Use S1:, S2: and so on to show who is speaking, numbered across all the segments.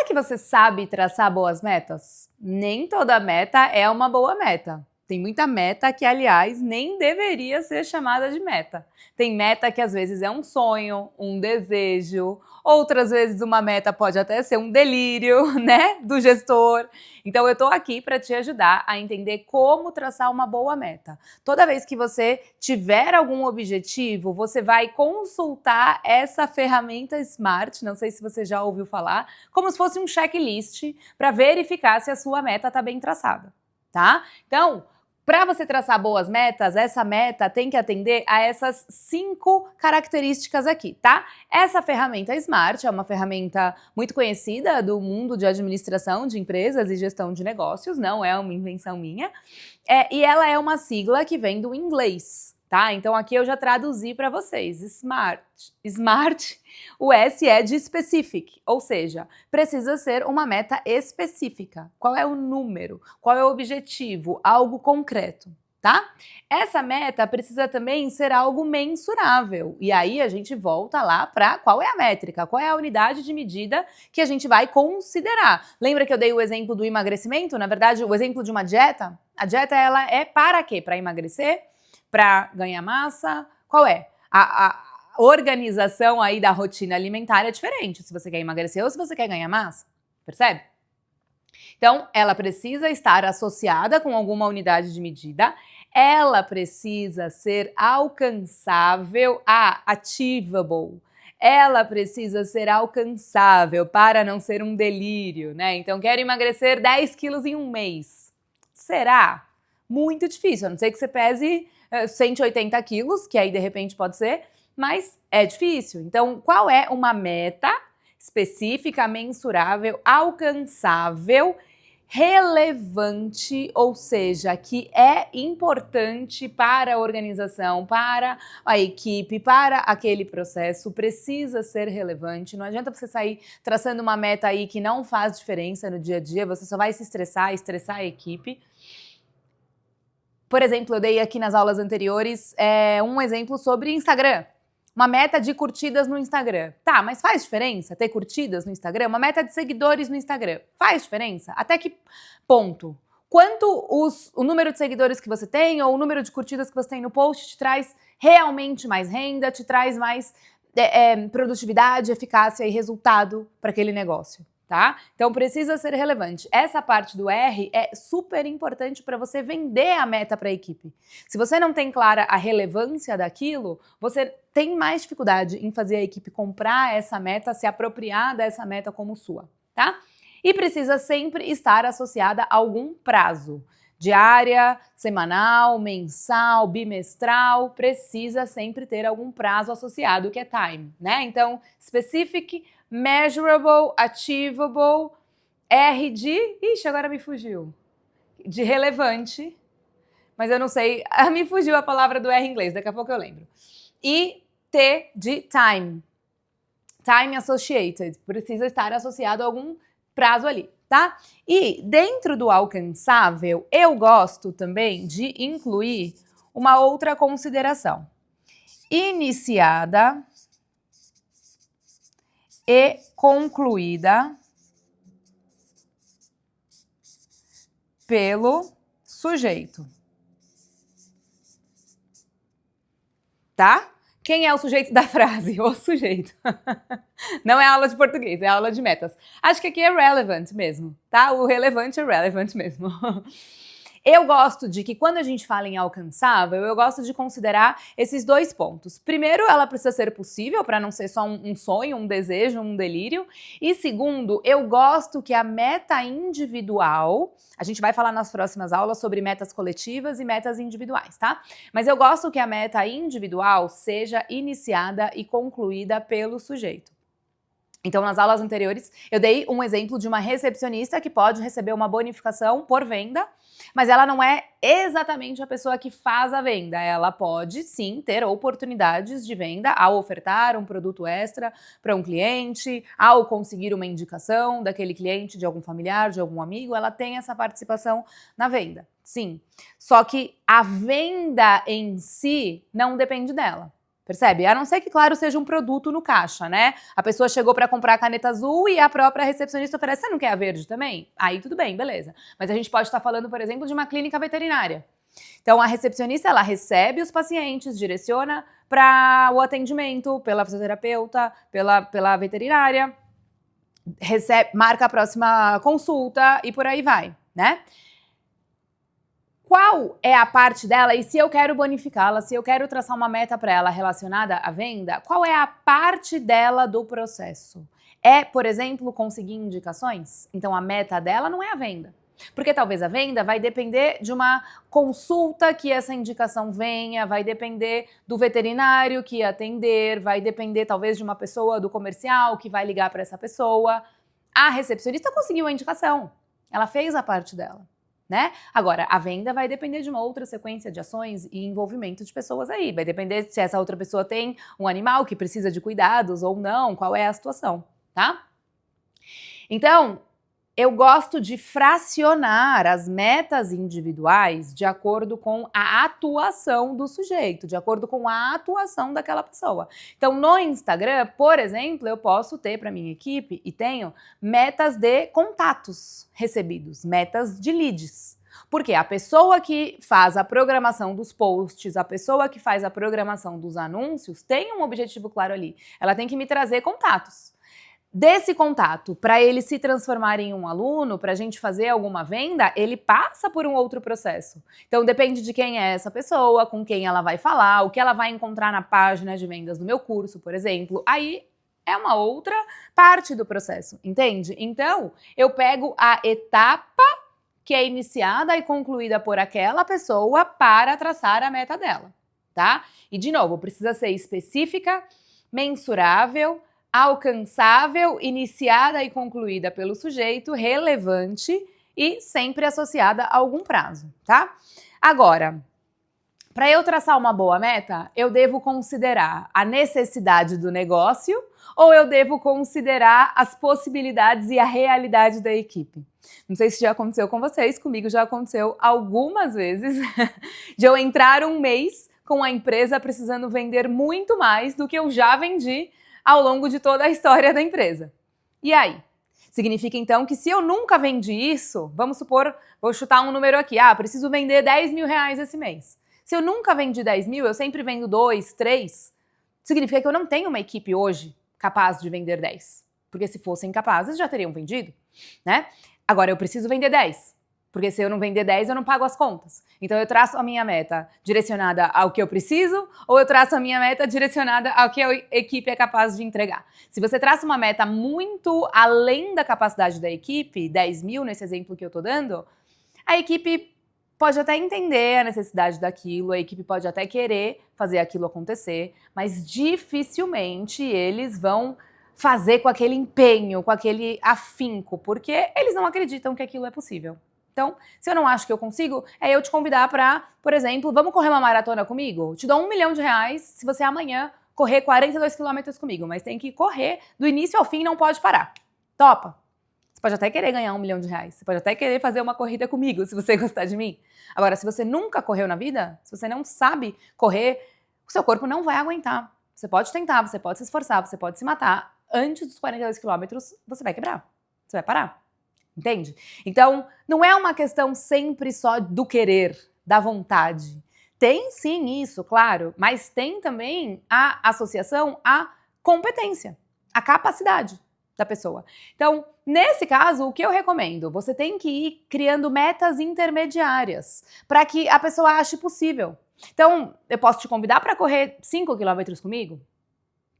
S1: Será que você sabe traçar boas metas? Nem toda meta é uma boa meta. Tem muita meta que, aliás, nem deveria ser chamada de meta. Tem meta que às vezes é um sonho, um desejo, outras vezes uma meta pode até ser um delírio, né, do gestor. Então eu tô aqui para te ajudar a entender como traçar uma boa meta. Toda vez que você tiver algum objetivo, você vai consultar essa ferramenta Smart, não sei se você já ouviu falar, como se fosse um checklist para verificar se a sua meta está bem traçada, tá? Então, para você traçar boas metas, essa meta tem que atender a essas 5 características aqui, tá? Essa ferramenta Smart é uma ferramenta muito conhecida do mundo de administração de empresas e gestão de negócios, não é uma invenção minha, e ela é uma sigla que vem do inglês. Tá? Então aqui eu já traduzi para vocês, Smart. Smart, o S é de specific, ou seja, precisa ser uma meta específica. Qual é o número? Qual é o objetivo? Algo concreto, tá? Essa meta precisa também ser algo mensurável. E aí a gente volta lá para qual é a métrica, qual é a unidade de medida que a gente vai considerar. Lembra que eu dei o exemplo do emagrecimento? Na verdade, o exemplo de uma dieta? A dieta ela é para quê? Para emagrecer? Para ganhar massa? Qual é? A organização aí da rotina alimentar é diferente se você quer emagrecer ou se você quer ganhar massa, percebe? Então, ela precisa estar associada com alguma unidade de medida, ela precisa ser alcançável, achievable, ela precisa ser alcançável para não ser um delírio, né? Então, quero emagrecer 10 quilos em um mês. Será? Muito difícil, a não ser que você pese 180 quilos, que aí de repente pode ser, mas é difícil. Então, qual é uma meta específica, mensurável, alcançável, relevante, ou seja, que é importante para a organização, para a equipe, para aquele processo, precisa ser relevante. Não adianta você sair traçando uma meta aí que não faz diferença no dia a dia, você só vai se estressar a equipe. Por exemplo, eu dei aqui nas aulas anteriores um exemplo sobre Instagram. Uma meta de curtidas no Instagram. Tá, mas faz diferença ter curtidas no Instagram? Uma meta de seguidores no Instagram. Faz diferença? Até que ponto? Quanto o número de seguidores que você tem ou o número de curtidas que você tem no post te traz realmente mais renda, te traz mais produtividade, eficácia e resultado para aquele negócio? Tá? Então precisa ser relevante. Essa parte do R é super importante para você vender a meta para a equipe. Se você não tem clara a relevância daquilo, você tem mais dificuldade em fazer a equipe comprar essa meta, se apropriar dessa meta como sua, tá? E precisa sempre estar associada a algum prazo. Diária, semanal, mensal, bimestral, precisa sempre ter algum prazo associado, que é time, né? Então, specific, measurable, achievable, R de... Ixi, agora me fugiu. De relevante, mas eu não sei, me fugiu a palavra do R em inglês, daqui a pouco eu lembro. E T de time. Time associated, precisa estar associado a algum prazo ali, tá? E dentro do alcançável, eu gosto também de incluir uma outra consideração. Iniciada e concluída pelo sujeito. Tá? Quem é o sujeito da frase? O sujeito. Não é aula de português, é aula de metas. Acho que aqui é relevant mesmo, tá? O relevante é relevant mesmo. Eu gosto de que quando a gente fala em alcançável, eu gosto de considerar esses 2 pontos. Primeiro, ela precisa ser possível para não ser só um sonho, um desejo, um delírio. E segundo, eu gosto que a meta individual, a gente vai falar nas próximas aulas sobre metas coletivas e metas individuais, tá? Mas eu gosto que a meta individual seja iniciada e concluída pelo sujeito. Então, nas aulas anteriores, eu dei um exemplo de uma recepcionista que pode receber uma bonificação por venda, mas ela não é exatamente a pessoa que faz a venda. Ela pode, sim, ter oportunidades de venda ao ofertar um produto extra para um cliente, ao conseguir uma indicação daquele cliente, de algum familiar, de algum amigo, ela tem essa participação na venda, sim. Só que a venda em si não depende dela. Percebe? A não ser que, claro, seja um produto no caixa, né? A pessoa chegou para comprar a caneta azul e a própria recepcionista oferece, você não quer a verde também? Aí tudo bem, beleza. Mas a gente pode estar falando, por exemplo, de uma clínica veterinária. Então, a recepcionista, ela recebe os pacientes, direciona para o atendimento pela fisioterapeuta, pela veterinária, marca a próxima consulta e por aí vai, né? Qual é a parte dela, e se eu quero bonificá-la, se eu quero traçar uma meta para ela relacionada à venda, qual é a parte dela do processo? É, por exemplo, conseguir indicações? Então a meta dela não é a venda. Porque talvez a venda vai depender de uma consulta que essa indicação venha, vai depender do veterinário que ia atender, vai depender talvez de uma pessoa do comercial que vai ligar para essa pessoa. A recepcionista conseguiu a indicação, ela fez a parte dela. Né? Agora, a venda vai depender de uma outra sequência de ações e envolvimento de pessoas aí. Vai depender se essa outra pessoa tem um animal que precisa de cuidados ou não, qual é a situação, tá? Então, eu gosto de fracionar as metas individuais de acordo com a atuação do sujeito, de acordo com a atuação daquela pessoa. Então, no Instagram, por exemplo, eu posso ter para minha equipe, e tenho, metas de contatos recebidos, metas de leads. Porque a pessoa que faz a programação dos posts, a pessoa que faz a programação dos anúncios, tem um objetivo claro ali. Ela tem que me trazer contatos. Desse contato, para ele se transformar em um aluno, para a gente fazer alguma venda, ele passa por um outro processo. Então depende de quem é essa pessoa, com quem ela vai falar, o que ela vai encontrar na página de vendas do meu curso, por exemplo. Aí é uma outra parte do processo, entende? Então eu pego a etapa que é iniciada e concluída por aquela pessoa para traçar a meta dela, tá? E de novo, precisa ser específica, mensurável, alcançável, iniciada e concluída pelo sujeito, relevante e sempre associada a algum prazo, tá? Agora, para eu traçar uma boa meta, eu devo considerar a necessidade do negócio ou eu devo considerar as possibilidades e a realidade da equipe? Não sei se já aconteceu com vocês, comigo já aconteceu algumas vezes de eu entrar um mês com a empresa precisando vender muito mais do que eu já vendi ao longo de toda a história da empresa. E aí? Significa então que se eu nunca vendi isso, vamos supor, vou chutar um número aqui, preciso vender 10 mil reais esse mês. Se eu nunca vendi 10 mil, eu sempre vendo 2, 3, significa que eu não tenho uma equipe hoje capaz de vender 10. Porque se fossem capazes, já teriam vendido, né? Agora eu preciso vender 10. Porque se eu não vender 10, eu não pago as contas. Então eu traço a minha meta direcionada ao que eu preciso ou eu traço a minha meta direcionada ao que a equipe é capaz de entregar. Se você traça uma meta muito além da capacidade da equipe, 10 mil nesse exemplo que eu tô dando, a equipe pode até entender a necessidade daquilo, a equipe pode até querer fazer aquilo acontecer, mas dificilmente eles vão fazer com aquele empenho, com aquele afinco, porque eles não acreditam que aquilo é possível. Então, se eu não acho que eu consigo, é eu te convidar para, por exemplo, vamos correr uma maratona comigo? Te dou R$1 milhão se você amanhã correr 42 quilômetros comigo, mas tem que correr do início ao fim e não pode parar. Topa? Você pode até querer ganhar R$1 milhão, você pode até querer fazer uma corrida comigo, se você gostar de mim. Agora, se você nunca correu na vida, se você não sabe correr, o seu corpo não vai aguentar. Você pode tentar, você pode se esforçar, você pode se matar. Antes dos 42 quilômetros, você vai quebrar, você vai parar. Entende? Então, não é uma questão sempre só do querer, da vontade. Tem sim isso, claro, mas tem também a associação à competência, à capacidade da pessoa. Então, nesse caso, o que eu recomendo? Você tem que ir criando metas intermediárias para que a pessoa ache possível. Então, eu posso te convidar para correr 5 quilômetros comigo?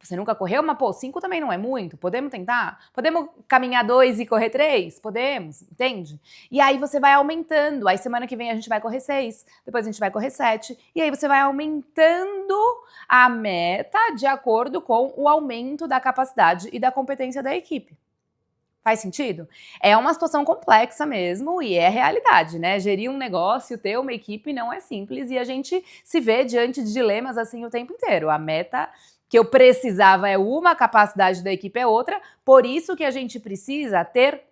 S1: Você nunca correu, mas 5 também não é muito, podemos tentar? Podemos caminhar 2 e correr 3? Podemos, entende? E aí você vai aumentando, aí semana que vem a gente vai correr 6, depois a gente vai correr 7, e aí você vai aumentando a meta de acordo com o aumento da capacidade e da competência da equipe. Faz sentido? É uma situação complexa mesmo e é realidade, né? Gerir um negócio, ter uma equipe não é simples e a gente se vê diante de dilemas assim o tempo inteiro. A meta que eu precisava é uma, a capacidade da equipe é outra, por isso que a gente precisa ter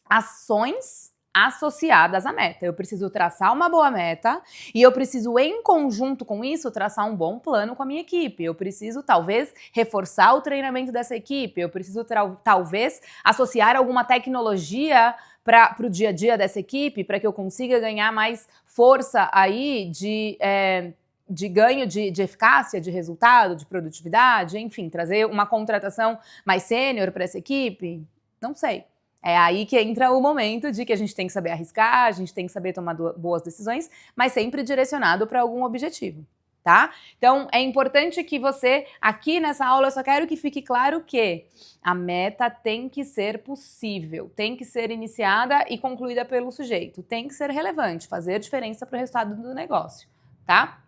S1: ações associadas à meta. Eu preciso traçar uma boa meta e eu preciso, em conjunto com isso, traçar um bom plano com a minha equipe. Eu preciso, talvez, reforçar o treinamento dessa equipe. Eu preciso, talvez, associar alguma tecnologia para o dia a dia dessa equipe, para que eu consiga ganhar mais força aí de ganho de eficácia, de resultado, de produtividade, enfim, trazer uma contratação mais sênior para essa equipe. Não sei. É aí que entra o momento de que a gente tem que saber arriscar, a gente tem que saber tomar boas decisões, mas sempre direcionado para algum objetivo, tá? Então, é importante que você, aqui nessa aula, eu só quero que fique claro que a meta tem que ser possível, tem que ser iniciada e concluída pelo sujeito, tem que ser relevante, fazer diferença para o resultado do negócio, tá?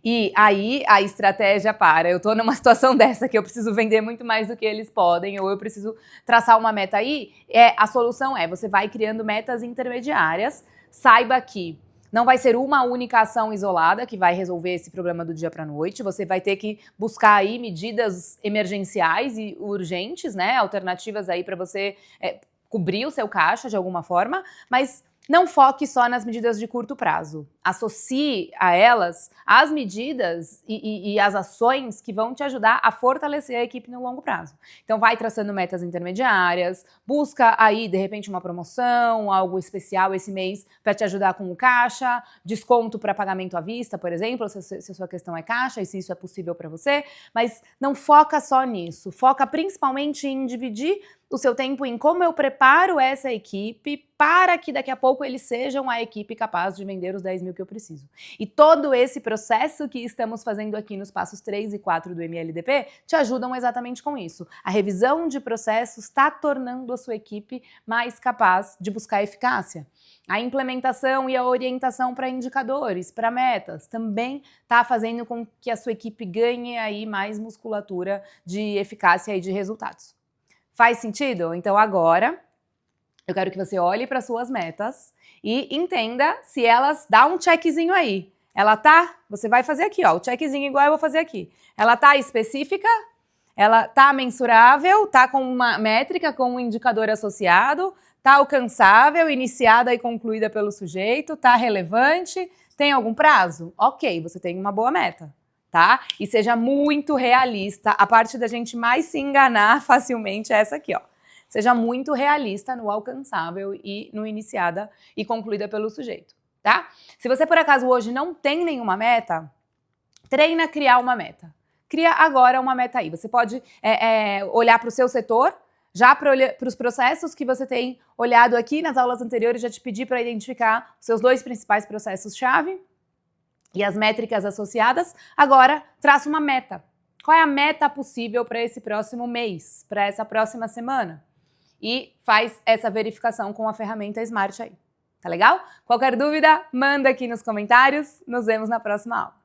S1: E aí a estratégia eu tô numa situação dessa que eu preciso vender muito mais do que eles podem, ou eu preciso traçar uma meta aí, a solução você vai criando metas intermediárias, saiba que não vai ser uma única ação isolada que vai resolver esse problema do dia para a noite, você vai ter que buscar aí medidas emergenciais e urgentes, né, alternativas aí para você cobrir o seu caixa de alguma forma, mas não foque só nas medidas de curto prazo. Associe a elas as medidas e as ações que vão te ajudar a fortalecer a equipe no longo prazo. Então vai traçando metas intermediárias, busca aí, de repente, uma promoção, algo especial esse mês para te ajudar com o caixa, desconto para pagamento à vista, por exemplo, se a sua questão é caixa e se isso é possível para você, mas não foca só nisso, foca principalmente em dividir o seu tempo em como eu preparo essa equipe para que daqui a pouco eles sejam a equipe capaz de vender os 10 mil que eu preciso. E todo esse processo que estamos fazendo aqui nos passos 3 e 4 do MLDP te ajudam exatamente com isso. A revisão de processos está tornando a sua equipe mais capaz de buscar eficácia. A implementação e a orientação para indicadores, para metas, também está fazendo com que a sua equipe ganhe aí mais musculatura de eficácia e de resultados. Faz sentido? Então agora eu quero que você olhe para suas metas e entenda se elas dão um checkzinho aí. Ela tá? Você vai fazer aqui, ó, o checkzinho igual eu vou fazer aqui. Ela tá específica? Ela tá mensurável? Tá com uma métrica, com um indicador associado? Tá alcançável, iniciada e concluída pelo sujeito? Tá relevante? Tem algum prazo? Ok, você tem uma boa meta. Tá? E seja muito realista. A parte da gente mais se enganar facilmente é essa aqui, ó. Seja muito realista no alcançável e no iniciada e concluída pelo sujeito, tá? Se você, por acaso, hoje não tem nenhuma meta, treina a criar uma meta. Cria agora uma meta aí. Você pode olhar para o seu setor, já para os processos que você tem olhado aqui nas aulas anteriores, já te pedi para identificar os seus 2 principais processos-chave e as métricas associadas. Agora, traça uma meta. Qual é a meta possível para esse próximo mês, para essa próxima semana? E faz essa verificação com a ferramenta Smart aí. Tá legal? Qualquer dúvida, manda aqui nos comentários. Nos vemos na próxima aula.